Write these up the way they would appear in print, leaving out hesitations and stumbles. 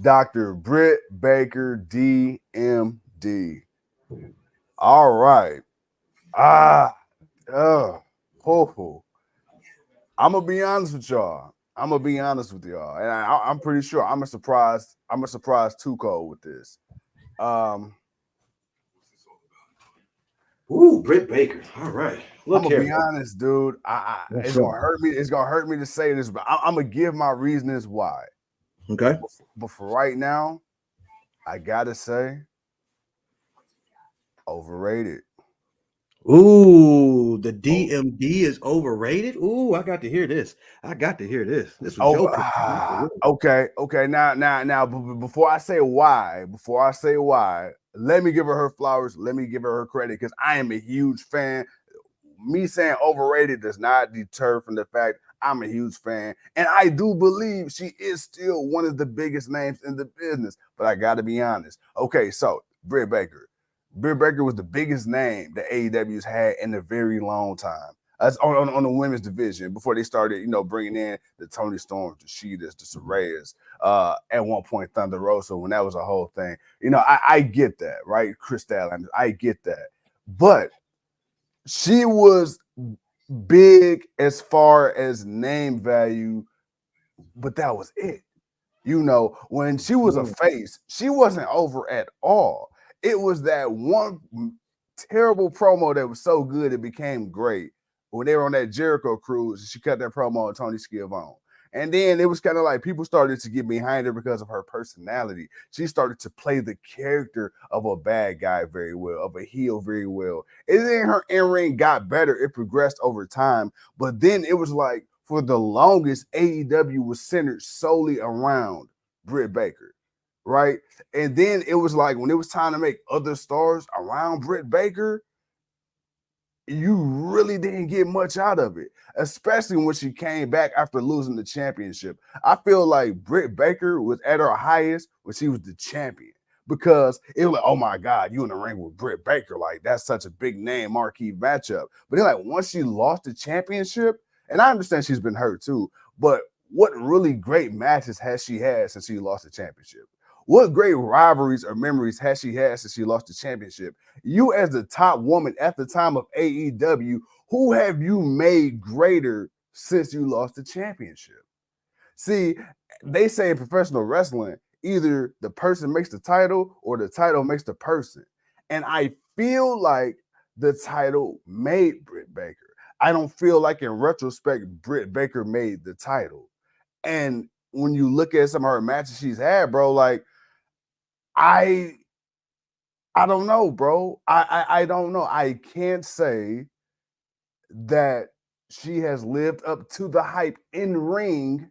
Dr. Britt Baker DMD. All right. Ah, ho. I'm gonna be honest with y'all. And I'm pretty sure I'm a surprise Tuco with this. Ooh, Britt Baker. All right. I'm Look gonna here. be honest, dude. What's It's gonna up? hurt me. It's gonna hurt me to say this, but I'm gonna give my reasons why. Okay. But for right now, I gotta say, overrated. Ooh, the Oh, DMD is overrated. Ooh, I got to hear this. This was your pick. okay. Now, before I say why, let me give her flowers. Let me give her credit because I am a huge fan. Me saying overrated does not deter from the fact I'm a huge fan, and I do believe she is still one of the biggest names in the business. But I got to be honest. Okay, so Britt Baker. Britt Baker was the biggest name that AEW's had in a very long time. That's on the women's division before they started, bringing in the Tony Storms, the Sheetas, the Sarayas, at one point Thunder Rosa when that was a whole thing. I get that, right? Chris Statlander, I get that. But she was big as far as name value, but that was it. When she was a face, she wasn't over at all. It was that one terrible promo that was so good it became great. When they were on that Jericho cruise, she cut that promo on Tony Schiavone. And then it was kind of like people started to get behind her because of her personality. She started to play the character of a bad guy very well, of a heel very well. And then her in-ring got better. It progressed over time. But then it was like, for the longest, AEW was centered solely around Britt Baker, right? And then it was like when it was time to make other stars around Britt Baker, you really didn't get much out of it, especially when she came back after losing the championship. I feel like Britt Baker was at her highest when she was the champion because it was like, oh my God, you in the ring with Britt Baker. Like, that's such a big name, marquee matchup. But then, like, once she lost the championship, and I understand she's been hurt too, but what really great matches has she had since she lost the championship? What great rivalries or memories has she had since she lost the championship? You, as the top woman at the time of AEW, who have you made greater since you lost the championship? See, they say in professional wrestling, either the person makes the title or the title makes the person. And I feel like the title made Britt Baker. I don't feel like in retrospect, Britt Baker made the title. And when you look at some of her matches she's had, bro, like, I don't know, bro. I don't know. I can't say that she has lived up to the hype in ring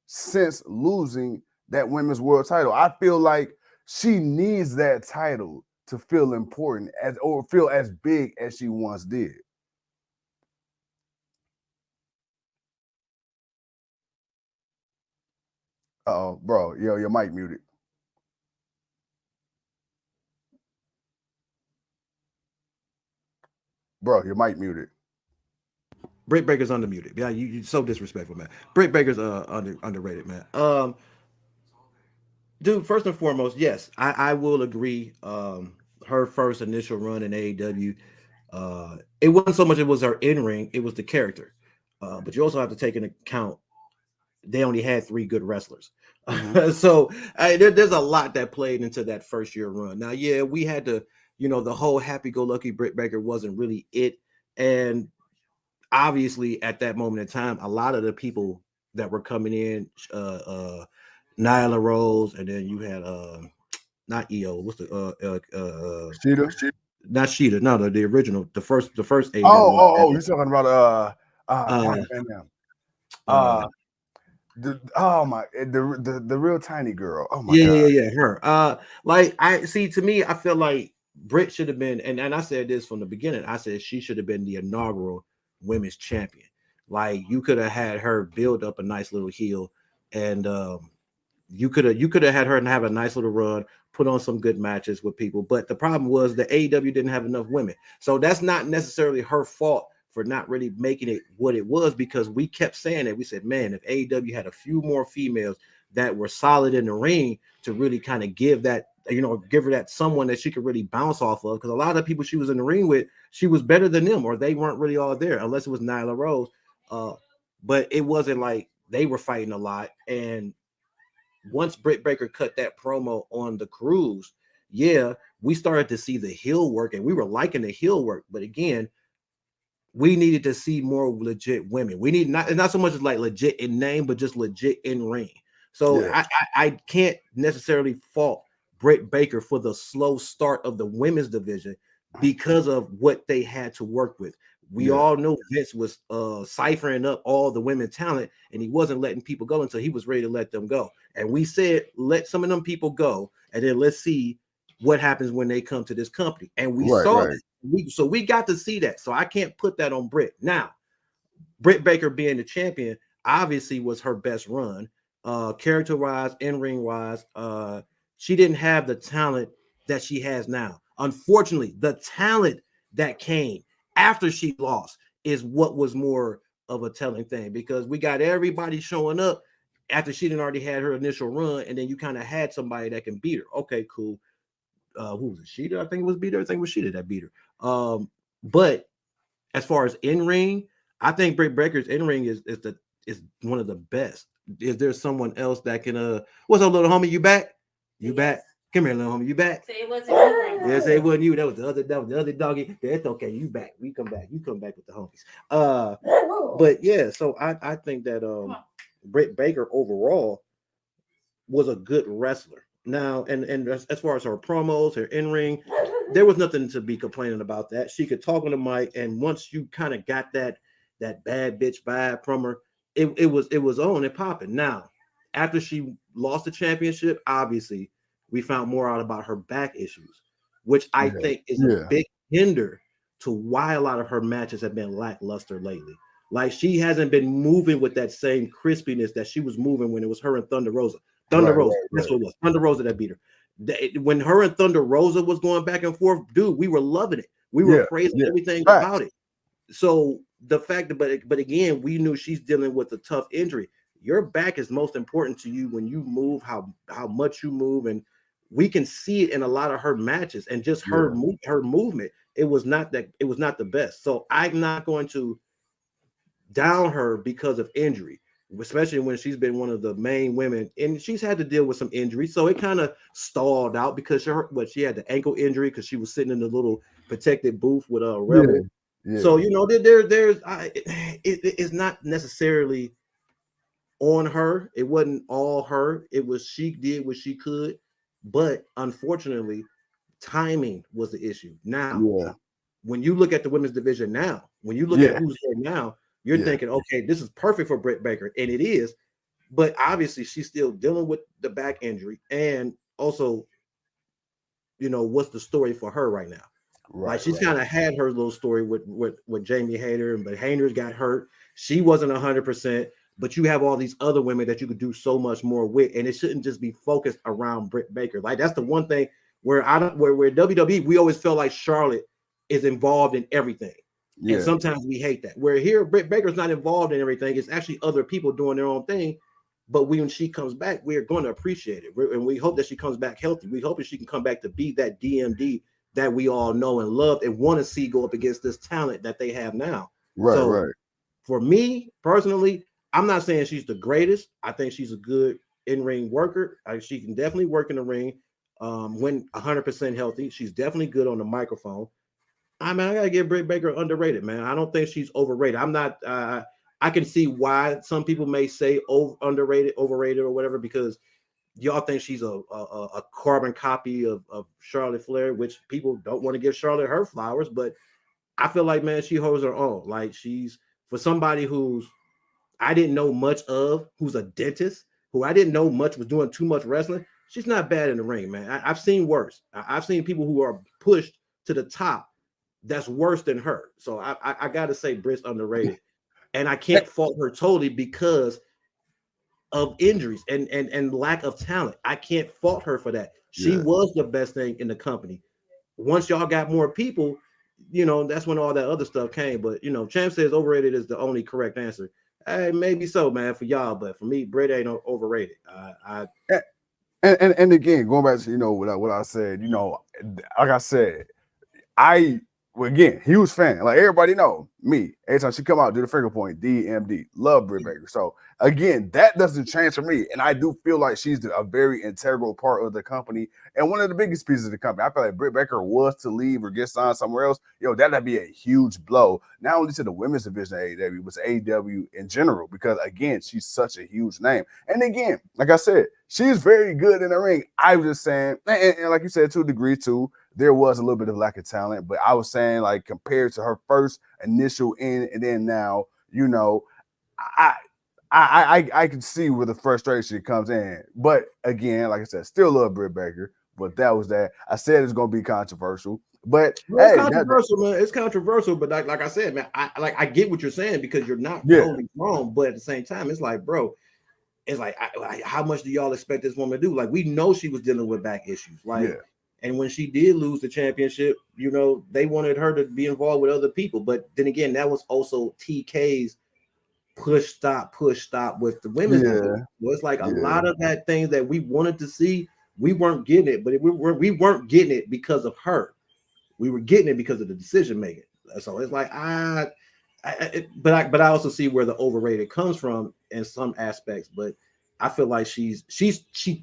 since losing that women's world title. I feel like she needs that title to feel important or feel as big as she once did. Uh-oh, bro. Yo, your mic muted. Bro, your mic muted. Britt Baker's undermuted. Yeah, you so disrespectful, man. Britt Baker's underrated, man. Dude, first and foremost, yes, I will agree. Her first initial run in AEW, it wasn't so much it was her in ring, it was the character. But you also have to take into account they only had three good wrestlers. So there's a lot that played into that first year run. Now, yeah, we had to, the whole happy-go-lucky Britt Baker wasn't really it. And obviously, at that moment in time, a lot of the people that were coming in, Nyla Rose, and then you had not EO, what's the Sheeta? not Sheeta, no, the original, the first Oh, AEW. you're talking about Uh, damn. uh, The real tiny girl. Oh my yeah, God. yeah, yeah, her. Like I see, to me, I feel like Britt should have been, and I said this from the beginning. I said she should have been the inaugural women's champion. Like you could have had her build up a nice little heel, and you could have had her and have a nice little run, put on some good matches with people. But the problem was the AEW didn't have enough women, so that's not necessarily her fault for not really making it what it was, because we kept saying that. We said, man, if AEW had a few more females, that were solid in the ring to really kind of give that, give her that someone that she could really bounce off of. Because a lot of people she was in the ring with, she was better than them, or they weren't really all there, unless it was Nyla Rose. But it wasn't like they were fighting a lot. And once Britt Baker cut that promo on the cruise, yeah, we started to see the heel work, and we were liking the heel work. But again, we needed to see more legit women. We need not so much as like legit in name, but just legit in ring. So Yeah. I can't necessarily fault Britt Baker for the slow start of the women's division because of what they had to work with. We all know Vince was ciphering up all the women talent, and he wasn't letting people go until he was ready to let them go. And we said, let some of them people go, and then let's see what happens when they come to this company. And we saw that. So we got to see that. So I can't put that on Britt. Now, Britt Baker being the champion obviously was her best run. Character-wise, in-ring wise, she didn't have the talent that she has now. Unfortunately, the talent that came after she lost is what was more of a telling thing, because we got everybody showing up after she didn't already had her initial run, and then you kind of had somebody that can beat her. Okay, cool. Who was it? Sheeta? I think it was beat her. I think it was Sheeta that beat her. But as far as in-ring, I think Britt Baker's in-ring is one of the best. Is there someone else that can what's up, little homie? You back? You back? Come here, little homie. You back? Say it wasn't you. Yeah, say it wasn't you. That was the other doggy. Yeah, it's okay. You back. We come back. You come back with the homies. But yeah, so I think that Britt Baker overall was a good wrestler. Now, and as far as her promos, her in-ring, there was nothing to be complaining about that. She could talk on the mic, and once you kind of got that bad bitch vibe from her, it was on and popping. Now, after she lost the championship, obviously, we found more out about her back issues, which I think is a big hinder to why a lot of her matches have been lackluster lately. Like, she hasn't been moving with that same crispiness that she was moving when it was her and Thunder Rosa. Thunder Rosa, that's what it was. Thunder Rosa that beat her. When her and Thunder Rosa was going back and forth, dude, we were loving it. We were praising everything about it. So the fact that, but again, we knew she's dealing with a tough injury. Your back is most important to you when you move, how much you move, and we can see it in a lot of her matches, and just her movement. It was not the best. So I'm not going to down her because of injury, especially when she's been one of the main women, and she's had to deal with some injuries. So it kind of stalled out because she had the ankle injury because she was sitting in the little protected booth with a Rebel. Yeah. So it's not necessarily on her. It wasn't all her. It was, she did what she could, but unfortunately, timing was the issue. Now, when you look at the women's division now, when you look at who's there now, you're thinking, okay, this is perfect for Britt Baker, and it is. But obviously, she's still dealing with the back injury, and also, what's the story for her right now? Like, she's kind of had her little story with Jamie Hayter, but Hayter's got hurt. She wasn't 100%, but you have all these other women that you could do so much more with, and it shouldn't just be focused around Britt Baker. Like, that's the one thing where WWE, we always felt like Charlotte is involved in everything. And sometimes we hate that. Where here, Britt Baker's not involved in everything. It's actually other people doing their own thing. But when she comes back, we're going to appreciate it. And we hope that she comes back healthy. We hope that she can come back to be that DMD that we all know and love and want to see go up against this talent that they have now. Right. For me, personally, I'm not saying she's the greatest. I think she's a good in-ring worker. She can definitely work in the ring when 100% healthy. She's definitely good on the microphone. I gotta give Britt Baker underrated, man. I don't think she's overrated. I'm not. I can see why some people may say underrated, overrated, or whatever, because y'all think she's a carbon copy of Charlotte Flair, which people don't want to give Charlotte her flowers. But I feel like, man, she holds her own. Like, she's, for somebody who's I didn't know much of, who's a dentist, who I didn't know much was doing too much wrestling. She's not bad in the ring, man. I've seen worse. I've seen people who are pushed to the top that's worse than her. So I got to say Britt's underrated. And I can't fault her totally because of injuries and lack of talent. I can't fault her for that. She was the best thing in the company. Once y'all got more people, that's when all that other stuff came. But, Champ says overrated is the only correct answer. Hey, maybe so, man, for y'all, but for me, Britt ain't overrated. And again, going back to what I said, like I said, again, huge fan. Like everybody know me. Every time she come out, do the finger point, D.M.D. Love Britt Baker. So again, that doesn't change for me. And I do feel like she's a very integral part of the company and one of the biggest pieces of the company. I feel like Britt Baker was to leave or get signed somewhere else. That'd be a huge blow, not only to the women's division of AEW, but to AEW in general, because again, she's such a huge name. And again, like I said, she's very good in the ring. I was just saying, and like you said, to a degree too, there was a little bit of lack of talent, but I was saying, like, compared to her first initial in and then now, I can see where the frustration comes in. But again, like I said, still love Britt Baker, but that was that. I said it's gonna be controversial, but it's controversial, man. It's controversial, but like I said, man, I get what you're saying because you're not totally wrong, but at the same time, it's like, bro, it's like, how much do y'all expect this woman to do? Like, we know she was dealing with back issues, and when she did lose the championship, they wanted her to be involved with other people. But then again, that was also TK's push stop with the women's division. So it's like a lot of that things that we wanted to see, we weren't getting it, but we weren't getting it because of her. We were getting it because of the decision making. So it's like but I also see where the overrated comes from in some aspects. But I feel like she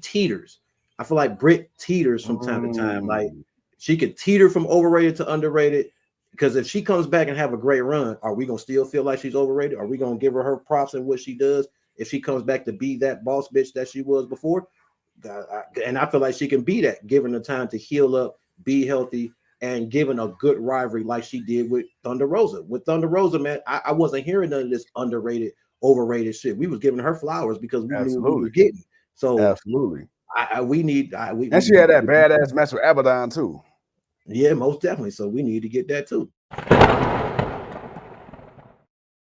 teeters. I feel like Britt teeters from time to time. Like she could teeter from overrated to underrated. Because if she comes back and have a great run, are we gonna still feel like she's overrated? Are we gonna give her props in what she does if she comes back to be that boss bitch that she was before? And I feel like she can be that, given the time to heal up, be healthy, and given a good rivalry like she did with Thunder Rosa. With Thunder Rosa, man, I wasn't hearing none of this underrated, overrated shit. We was giving her flowers because we knew what we were getting. So absolutely, and she had that badass match with Abaddon too. Yeah, most definitely. So we need to get that too.